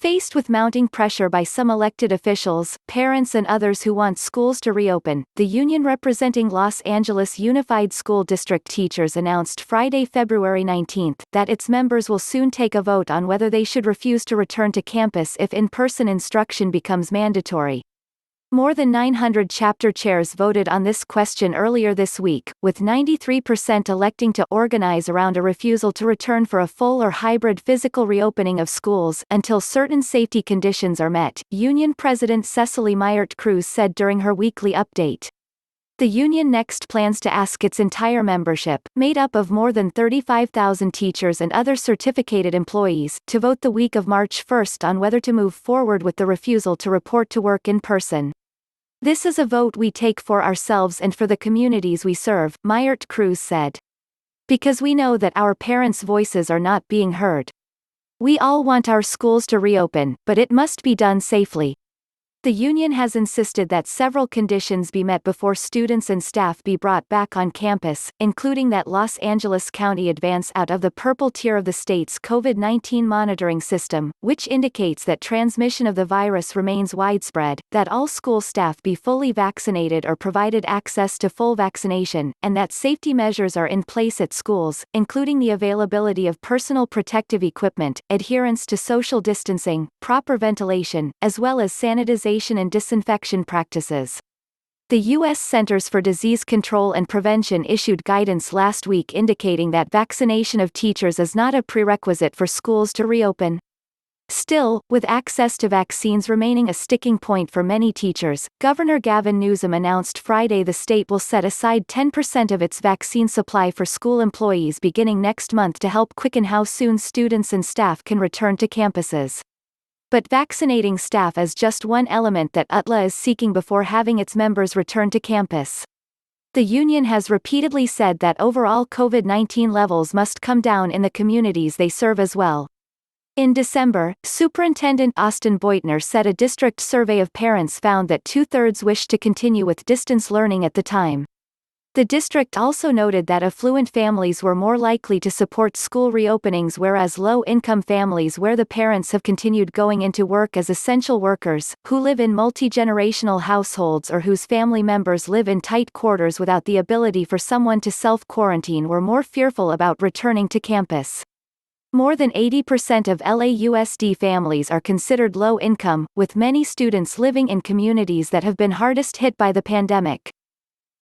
Faced with mounting pressure by some elected officials, parents and others who want schools to reopen, the union representing Los Angeles Unified School District teachers announced Friday, February 19, that its members will soon take a vote on whether they should refuse to return to campus if in-person instruction becomes mandatory. More than 900 chapter chairs voted on this question earlier this week, with 93% electing to organize around a refusal to return for a full or hybrid physical reopening of schools until certain safety conditions are met, Union President Cecily Myert-Cruz said during her weekly update. The union next plans to ask its entire membership, made up of more than 35,000 teachers and other certificated employees, to vote the week of March 1 on whether to move forward with the refusal to report to work in person. "This is a vote we take for ourselves and for the communities we serve," Myert-Cruz said. "Because we know that our parents' voices are not being heard. We all want our schools to reopen, but it must be done safely." The union has insisted that several conditions be met before students and staff be brought back on campus, including that Los Angeles County advance out of the purple tier of the state's COVID-19 monitoring system, which indicates that transmission of the virus remains widespread, that all school staff be fully vaccinated or provided access to full vaccination, and that safety measures are in place at schools, including the availability of personal protective equipment, adherence to social distancing, proper ventilation, as well as sanitization and disinfection practices. The U.S. Centers for Disease Control and Prevention issued guidance last week indicating that vaccination of teachers is not a prerequisite for schools to reopen. Still, with access to vaccines remaining a sticking point for many teachers, Governor Gavin Newsom announced Friday the state will set aside 10% of its vaccine supply for school employees beginning next month to help quicken how soon students and staff can return to campuses. But vaccinating staff is just one element that UTLA is seeking before having its members return to campus. The union has repeatedly said that overall COVID-19 levels must come down in the communities they serve as well. In December, Superintendent Austin Beutner said a district survey of parents found that 2/3 wished to continue with distance learning at the time. The district also noted that affluent families were more likely to support school reopenings, whereas low-income families where the parents have continued going into work as essential workers, who live in multi-generational households or whose family members live in tight quarters without the ability for someone to self-quarantine, were more fearful about returning to campus. More than 80% of LAUSD families are considered low income, with many students living in communities that have been hardest hit by the pandemic.